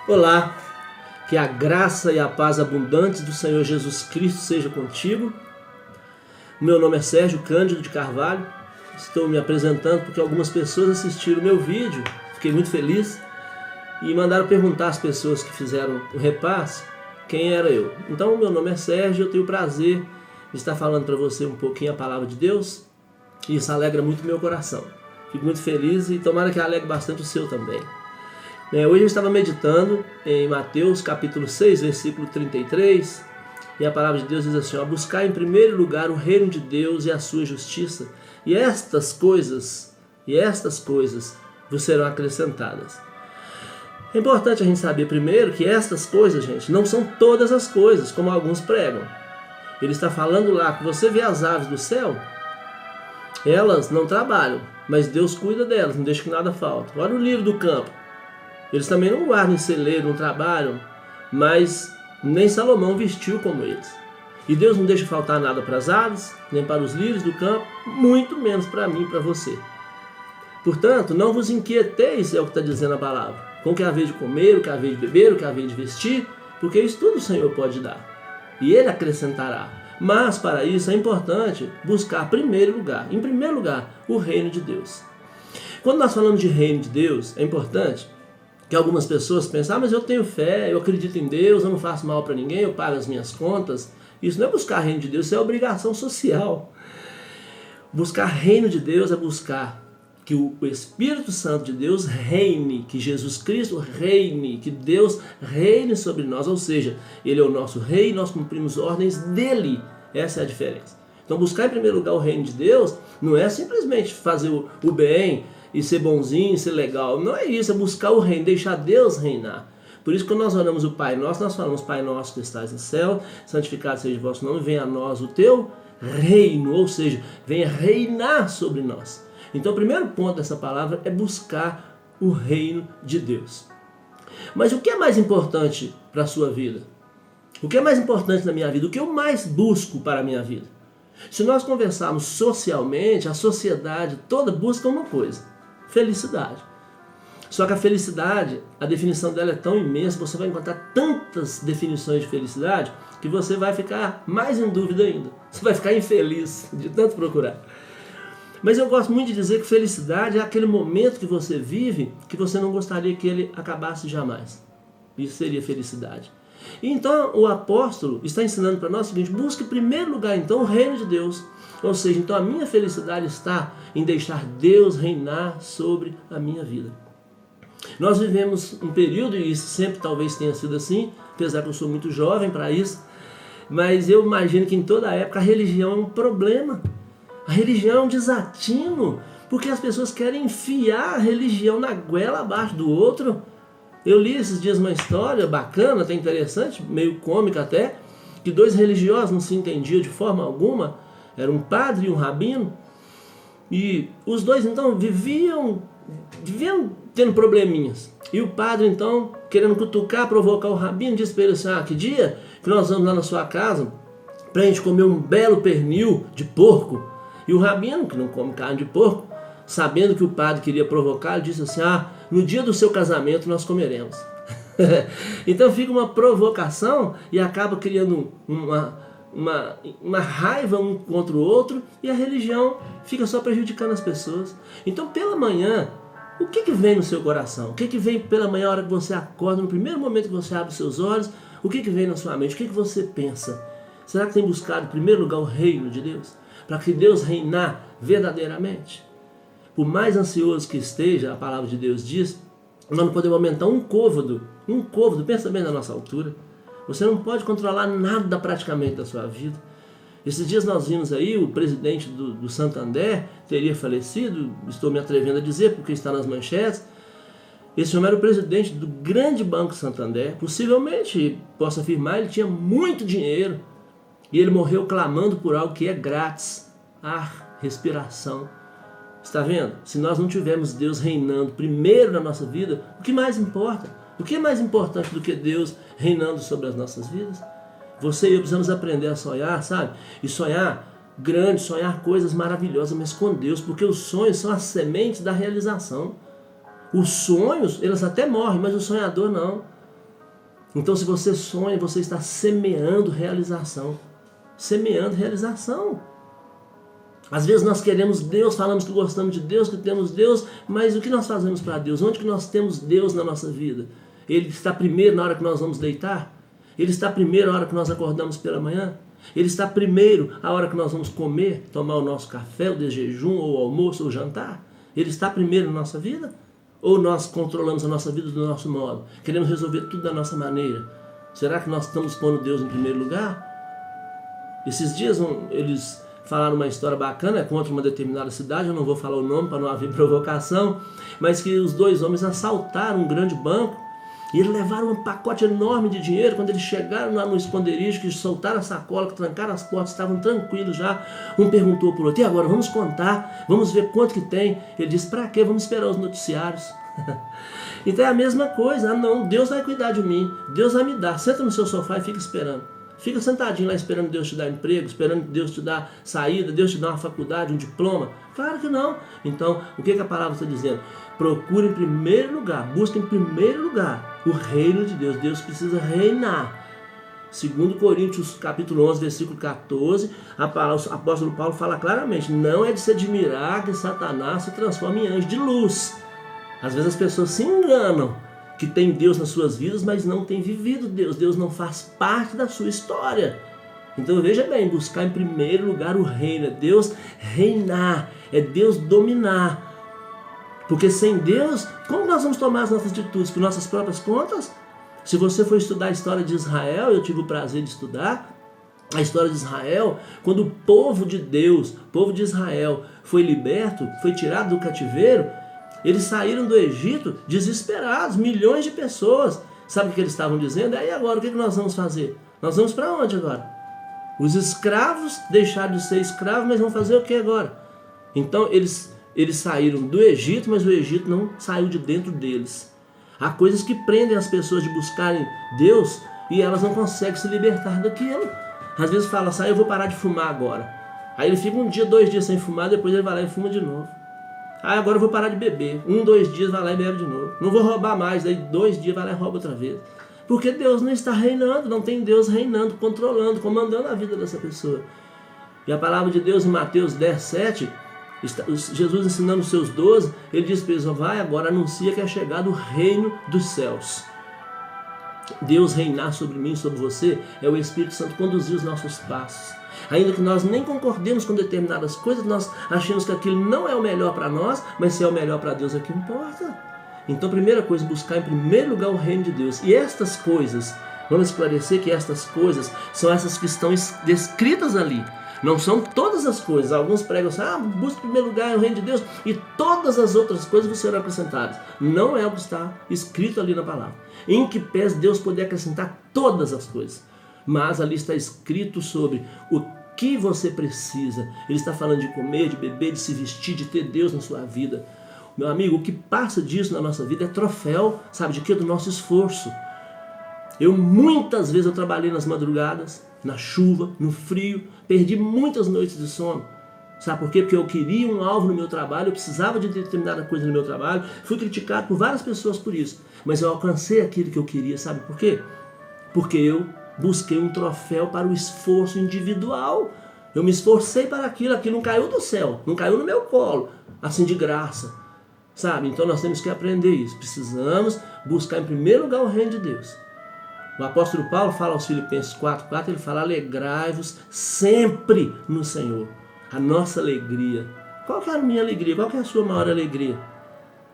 Olá, que a graça e a paz abundantes do Senhor Jesus Cristo seja contigo. Meu nome é Sérgio Cândido de Carvalho. Estou me apresentando porque algumas pessoas assistiram o meu vídeo, fiquei muito feliz, e mandaram perguntar às pessoas que fizeram o repasse quem era eu. Então, meu nome é Sérgio e eu tenho o prazer de estar falando para você um pouquinho a palavra de Deus, e isso alegra muito o meu coração. Fico muito feliz e tomara que alegre bastante o seu também. Hoje eu estava meditando em Mateus capítulo 6, versículo 33, e a palavra de Deus diz assim: buscar em primeiro lugar o reino de Deus e a sua justiça, e estas coisas vos serão acrescentadas. É importante a gente saber primeiro que estas coisas, gente, não são todas as coisas, como alguns pregam. Ele está falando lá que você vê as aves do céu, elas não trabalham, mas Deus cuida delas, não deixa que nada falte. Olha o lírio do campo. Eles também não guardam em celeiro, não trabalham, mas nem Salomão vestiu como eles. E Deus não deixa faltar nada para as aves, nem para os lírios do campo, muito menos para mim e para você. Portanto, não vos inquieteis, é o que está dizendo a palavra, com o que haver de comer, o que haver de beber, o que haver de vestir, porque isso tudo o Senhor pode dar, e Ele acrescentará. Mas para isso é importante buscar em primeiro lugar, o reino de Deus. Quando nós falamos de reino de Deus, é importante que algumas pessoas pensam: mas eu tenho fé, eu acredito em Deus, eu não faço mal para ninguém, eu pago as minhas contas. Isso não é buscar reino de Deus, isso é obrigação social. Buscar reino de Deus é buscar que o Espírito Santo de Deus reine, que Jesus Cristo reine, que Deus reine sobre nós, ou seja, Ele é o nosso rei e nós cumprimos ordens dEle. Essa é a diferença. Então buscar em primeiro lugar o reino de Deus não é simplesmente fazer o bem e ser bonzinho, ser legal. Não é isso, é buscar o reino, deixar Deus reinar. Por isso que quando nós oramos o Pai Nosso, nós falamos: Pai Nosso que estás no céu, santificado seja o vosso nome, venha a nós o teu reino, ou seja, venha reinar sobre nós. Então o primeiro ponto dessa palavra é buscar o reino de Deus. Mas o que é mais importante para a sua vida? O que é mais importante na minha vida? O que eu mais busco para a minha vida? Se nós conversarmos socialmente, a sociedade toda busca uma coisa: felicidade. Só que a felicidade, a definição dela é tão imensa, você vai encontrar tantas definições de felicidade, que você vai ficar mais em dúvida ainda. Você vai ficar infeliz de tanto procurar. Mas eu gosto muito de dizer que felicidade é aquele momento que você vive que você não gostaria que ele acabasse jamais. Isso seria felicidade. E então o apóstolo está ensinando para nós o seguinte: busque em primeiro lugar então o reino de Deus. Ou seja, então a minha felicidade está em deixar Deus reinar sobre a minha vida. Nós vivemos um período, e isso sempre talvez tenha sido assim, apesar que eu sou muito jovem para isso, mas eu imagino que em toda a época a religião é um problema. A religião é um desatino, porque as pessoas querem enfiar a religião na goela abaixo do outro. Eu li esses dias uma história bacana, até interessante, meio cômica até, que dois religiosos não se entendiam de forma alguma, era um padre e um rabino, e os dois então viviam tendo probleminhas. E o padre então, querendo cutucar, provocar o rabino, disse para ele assim: que dia que nós vamos lá na sua casa para a gente comer um belo pernil de porco? E o rabino, que não come carne de porco, sabendo que o padre queria provocar, disse assim: no dia do seu casamento nós comeremos. Então fica uma provocação e acaba criando uma raiva um contra o outro, e a religião fica só prejudicando as pessoas. Então pela manhã, o que vem no seu coração? O que vem pela manhã, a hora que você acorda, no primeiro momento que você abre os seus olhos? O que vem na sua mente? O que você pensa? Será que tem buscado em primeiro lugar o reino de Deus? Para que Deus reinar verdadeiramente? Por mais ansioso que esteja, a palavra de Deus diz, nós não podemos aumentar um côvado, pensa bem na nossa altura. Você não pode controlar nada praticamente da sua vida. Esses dias nós vimos aí o presidente do Santander teria falecido, estou me atrevendo a dizer porque está nas manchetes. Esse homem era o presidente do grande Banco Santander, possivelmente, posso afirmar, ele tinha muito dinheiro. E ele morreu clamando por algo que é grátis: ar, respiração. Está vendo? Se nós não tivermos Deus reinando primeiro na nossa vida, o que mais importa? O que é mais importante do que Deus reinando sobre as nossas vidas? Você e eu precisamos aprender a sonhar, sabe? E sonhar grande, sonhar coisas maravilhosas, mas com Deus, porque os sonhos são as sementes da realização. Os sonhos, eles até morrem, mas o sonhador não. Então, se você sonha, você está semeando realização. Semeando realização. Às vezes nós queremos Deus, falamos que gostamos de Deus, que temos Deus, mas o que nós fazemos para Deus? Onde que nós temos Deus na nossa vida? Ele está primeiro na hora que nós vamos deitar? Ele está primeiro na hora que nós acordamos pela manhã? Ele está primeiro a hora que nós vamos comer, tomar o nosso café, o de jejum, ou o almoço, ou o jantar? Ele está primeiro na nossa vida? Ou nós controlamos a nossa vida do nosso modo? Queremos resolver tudo da nossa maneira? Será que nós estamos pondo Deus em primeiro lugar? Esses dias eles falaram uma história bacana contra uma determinada cidade, eu não vou falar o nome para não haver provocação, mas que os dois homens assaltaram um grande banco e eles levaram um pacote enorme de dinheiro. Quando eles chegaram lá no esconderijo, que soltaram a sacola, que trancaram as portas, estavam tranquilos já, um perguntou para o outro: e agora, vamos contar, vamos ver quanto que tem? Ele disse: para quê? Vamos esperar os noticiários. Então é a mesma coisa. Não, Deus vai cuidar de mim, Deus vai me dar. Senta no seu sofá e fica esperando. Fica sentadinho lá esperando Deus te dar emprego, esperando Deus te dar saída, Deus te dar uma faculdade, um diploma. Claro que não. Então, o que a palavra está dizendo? Procure em primeiro lugar, busque em primeiro lugar o reino de Deus. Deus precisa reinar. 2 Coríntios capítulo 11, versículo 14, o apóstolo Paulo fala claramente: não é de se admirar que Satanás se transforme em anjo de luz. Às vezes as pessoas se enganam que tem Deus nas suas vidas, mas não tem vivido Deus. Deus não faz parte da sua história. Então veja bem, buscar em primeiro lugar o reino, é Deus reinar, é Deus dominar. Porque sem Deus, como nós vamos tomar as nossas atitudes? Por nossas próprias contas? Se você for estudar a história de Israel, eu tive o prazer de estudar a história de Israel, quando o povo de Deus, o povo de Israel, foi liberto, foi tirado do cativeiro, eles saíram do Egito desesperados, milhões de pessoas. Sabe o que eles estavam dizendo? E agora, o que nós vamos fazer? Nós vamos para onde agora? Os escravos deixaram de ser escravos, mas vão fazer o que agora? Então eles saíram do Egito, mas o Egito não saiu de dentro deles. Há coisas que prendem as pessoas de buscarem Deus e elas não conseguem se libertar daquilo. Às vezes fala assim: eu vou parar de fumar agora. Aí ele fica um dia, 2 dias sem fumar, depois ele vai lá e fuma de novo. Agora eu vou parar de beber. 1, 2 dias vai lá e bebe de novo. Não vou roubar mais. Daí 2 dias vai lá e rouba outra vez. Porque Deus não está reinando. Não tem Deus reinando, controlando, comandando a vida dessa pessoa. E a palavra de Deus em Mateus 10, 7, Jesus ensinando os seus 12, ele diz para eles: vai agora, anuncia que é chegado o reino dos céus. Deus reinar sobre mim, sobre você, é o Espírito Santo conduzir os nossos passos. Ainda que nós nem concordemos com determinadas coisas, nós achamos que aquilo não é o melhor para nós, mas se é o melhor para Deus é que importa. Então, primeira coisa, buscar em primeiro lugar o reino de Deus. E estas coisas, vamos esclarecer que estas coisas são essas que estão descritas ali. Não são todas as coisas. Alguns pregam assim: busca em primeiro lugar o reino de Deus e todas as outras coisas vão ser acrescentadas. Não é o que está escrito ali na palavra. Em que pés Deus poder acrescentar todas as coisas. Mas ali está escrito sobre o que você precisa. Ele está falando de comer, de beber, de se vestir, de ter Deus na sua vida. Meu amigo, o que passa disso na nossa vida é troféu, sabe de quê? Do nosso esforço. Muitas vezes eu trabalhei nas madrugadas, na chuva, no frio, perdi muitas noites de sono. Sabe por quê? Porque eu queria um alvo no meu trabalho, eu precisava de determinada coisa no meu trabalho, fui criticado por várias pessoas por isso, mas eu alcancei aquilo que eu queria. Sabe por quê? Porque eu busquei um troféu para o esforço individual. Eu me esforcei para aquilo não caiu do céu, não caiu no meu colo, assim de graça. Sabe? Então nós temos que aprender isso. Precisamos buscar em primeiro lugar o reino de Deus. O apóstolo Paulo fala aos Filipenses 4:4, ele fala: alegrai-vos sempre no Senhor. A nossa alegria. Qual que é a minha alegria? Qual que é a sua maior alegria?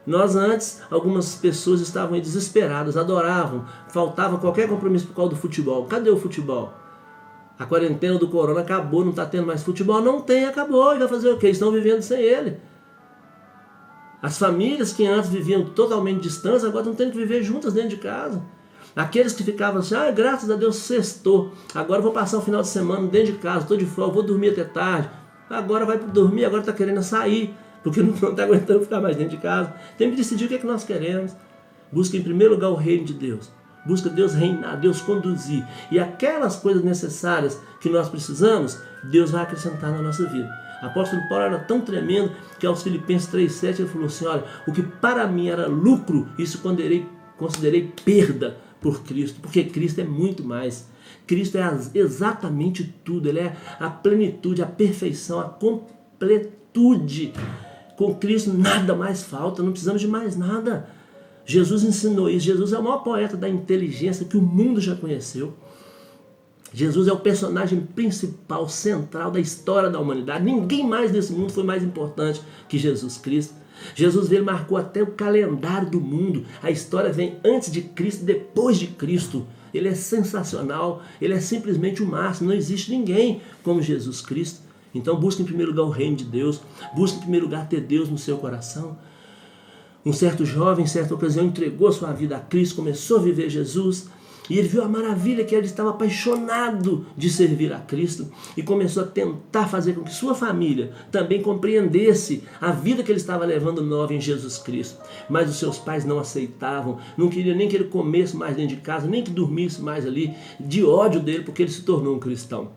Nós antes, algumas pessoas estavam desesperadas, adoravam, faltava qualquer compromisso por causa do futebol. Cadê o futebol? A quarentena do corona acabou, não está tendo mais futebol? Não tem, acabou. E vai fazer o quê? Estão vivendo sem ele. As famílias que antes viviam totalmente distantes, agora estão tendo que viver juntas dentro de casa. Aqueles que ficavam assim: graças a Deus sextou, agora eu vou passar o final de semana dentro de casa, estou de folga, vou dormir até tarde. Agora vai dormir, agora está querendo sair, porque não está aguentando ficar mais dentro de casa. Tem que decidir o que é que nós queremos. Busca em primeiro lugar o reino de Deus. Busca Deus reinar, Deus conduzir. E aquelas coisas necessárias que nós precisamos, Deus vai acrescentar na nossa vida. O apóstolo Paulo era tão tremendo que aos Filipenses 3,7 ele falou assim: olha, o que para mim era lucro, isso considerei perda por Cristo, porque Cristo é muito mais. Cristo é exatamente tudo, Ele é a plenitude, a perfeição, a completude. Com Cristo nada mais falta, não precisamos de mais nada. Jesus ensinou isso. Jesus é o maior poeta da inteligência que o mundo já conheceu. Jesus é o personagem principal, central da história da humanidade. Ninguém mais nesse mundo foi mais importante que Jesus Cristo. Jesus veio, marcou até o calendário do mundo. A história vem antes de Cristo, depois de Cristo. Ele é sensacional, ele é simplesmente o máximo. Não existe ninguém como Jesus Cristo. Então busque em primeiro lugar o reino de Deus. Busque em primeiro lugar ter Deus no seu coração. Um certo jovem, em certa ocasião, entregou sua vida a Cristo, começou a viver Jesus, e ele viu a maravilha que ele estava apaixonado de servir a Cristo, e começou a tentar fazer com que sua família também compreendesse a vida que ele estava levando nova em Jesus Cristo. Mas os seus pais não aceitavam, não queriam nem que ele comesse mais dentro de casa, nem que dormisse mais ali, de ódio dele, porque ele se tornou um cristão.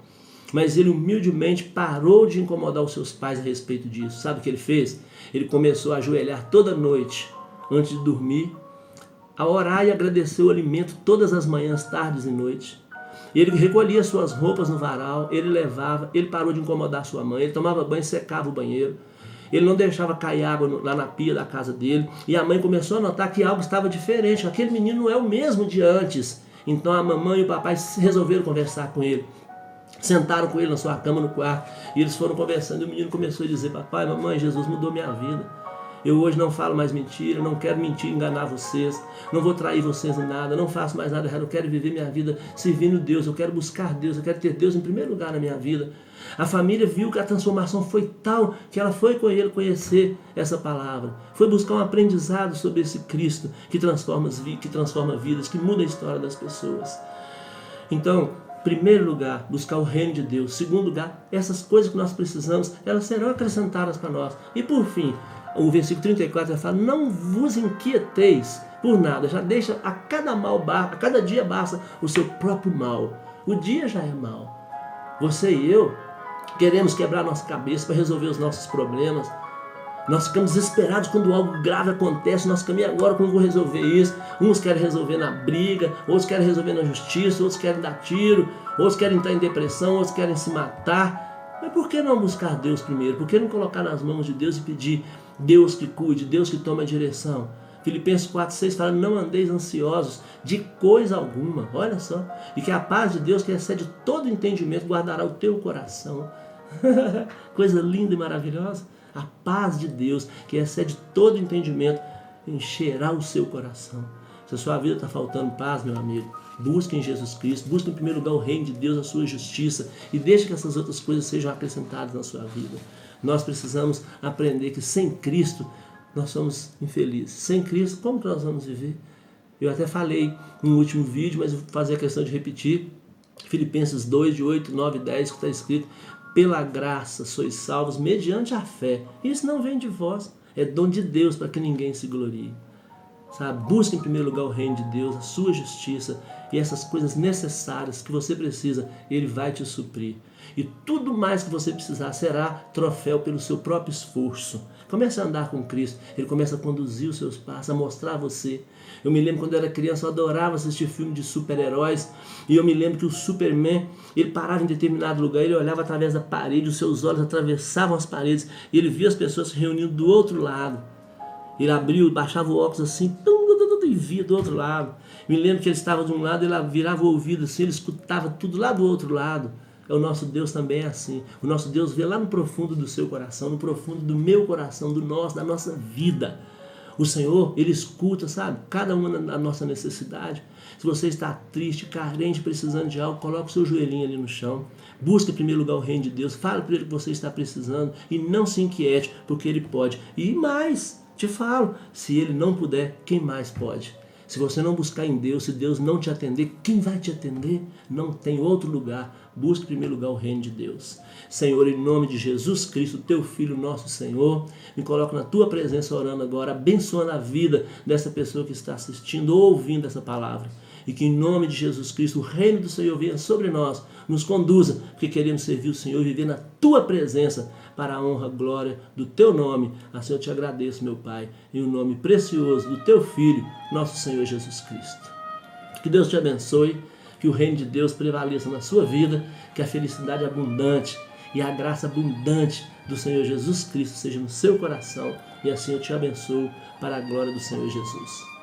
Mas ele humildemente parou de incomodar os seus pais a respeito disso. Sabe o que ele fez? Ele começou a ajoelhar toda noite, antes de dormir, a orar e agradecer o alimento todas as manhãs, tardes e noites. Ele recolhia suas roupas no varal, ele levava, ele parou de incomodar sua mãe, ele tomava banho, secava o banheiro, ele não deixava cair água lá na pia da casa dele, e a mãe começou a notar que algo estava diferente, aquele menino não é o mesmo de antes. Então a mamãe e o papai resolveram conversar com ele. Sentaram com ele na sua cama no quarto e eles foram conversando, e o menino começou a dizer: papai, mamãe, Jesus mudou minha vida. Eu hoje não falo mais mentira, não quero mentir, enganar vocês, não vou trair vocês em nada, não faço mais nada errado, eu quero viver minha vida servindo Deus, eu quero buscar Deus, eu quero ter Deus em primeiro lugar na minha vida. A família viu que a transformação foi tal que ela foi com ele conhecer essa palavra, foi buscar um aprendizado sobre esse Cristo que transforma vidas, que muda a história das pessoas. Então, primeiro lugar, buscar o reino de Deus. Segundo lugar, essas coisas que nós precisamos, elas serão acrescentadas para nós. E por fim, o versículo 34 já fala: não vos inquieteis por nada, já deixa a cada dia basta o seu próprio mal. O dia já é mal. Você e eu queremos quebrar nossa cabeça para resolver os nossos problemas. Nós ficamos desesperados quando algo grave acontece. Nós ficamos: e agora como eu vou resolver isso? Uns querem resolver na briga, outros querem resolver na justiça, outros querem dar tiro, outros querem entrar em depressão, outros querem se matar. Mas por que não buscar Deus primeiro? Por que não colocar nas mãos de Deus e pedir Deus que cuide, Deus que tome a direção? Filipenses 4,6 fala: não andeis ansiosos de coisa alguma. Olha só. E que a paz de Deus, que excede todo entendimento, guardará o teu coração. Coisa linda e maravilhosa. A paz de Deus, que excede todo entendimento, encherá o seu coração. Se a sua vida está faltando paz, meu amigo, busque em Jesus Cristo, busque em primeiro lugar o reino de Deus, a sua justiça, e deixe que essas outras coisas sejam acrescentadas na sua vida. Nós precisamos aprender que sem Cristo nós somos infelizes. Sem Cristo, como que nós vamos viver? Eu até falei no último vídeo, mas vou fazer a questão de repetir. Filipenses 2, de 8, 9 e 10, que está escrito: pela graça sois salvos mediante a fé. Isso não vem de vós, é dom de Deus para que ninguém se glorie. Sabe? Busque em primeiro lugar o reino de Deus, a sua justiça, e essas coisas necessárias que você precisa, Ele vai te suprir. E tudo mais que você precisar será troféu pelo seu próprio esforço. Comece a andar com Cristo, Ele começa a conduzir os seus passos, a mostrar a você. Eu me lembro quando eu era criança, eu adorava assistir filme de super-heróis, e eu me lembro que o Superman, ele parava em determinado lugar, ele olhava através da parede, os seus olhos atravessavam as paredes, e ele via as pessoas se reunindo do outro lado. Ele abriu, baixava o óculos assim, e via do outro lado. Me lembro que ele estava de um lado, ele virava o ouvido assim, ele escutava tudo lá do outro lado. O nosso Deus também é assim. O nosso Deus vê lá no profundo do seu coração, no profundo do meu coração, do nosso, da nossa vida. O Senhor, Ele escuta, sabe? Cada uma da nossa necessidade. Se você está triste, carente, precisando de algo, coloque o seu joelhinho ali no chão. Busque em primeiro lugar o reino de Deus. Fale para Ele que você está precisando e não se inquiete, porque Ele pode. E mais, te falo, se Ele não puder, quem mais pode? Se você não buscar em Deus, se Deus não te atender, quem vai te atender? Não tem outro lugar. Busque em primeiro lugar o reino de Deus. Senhor, em nome de Jesus Cristo, teu Filho, nosso Senhor, me coloco na tua presença orando agora, abençoando a vida dessa pessoa que está assistindo ou ouvindo essa palavra. E que em nome de Jesus Cristo, o reino do Senhor venha sobre nós, nos conduza, porque queremos servir o Senhor e viver na tua presença, para a honra e glória do teu nome. Assim eu te agradeço, meu Pai, em o nome precioso do teu Filho, nosso Senhor Jesus Cristo. Que Deus te abençoe, que o reino de Deus prevaleça na sua vida, que a felicidade abundante e a graça abundante do Senhor Jesus Cristo seja no seu coração, e assim eu te abençoo para a glória do Senhor Jesus.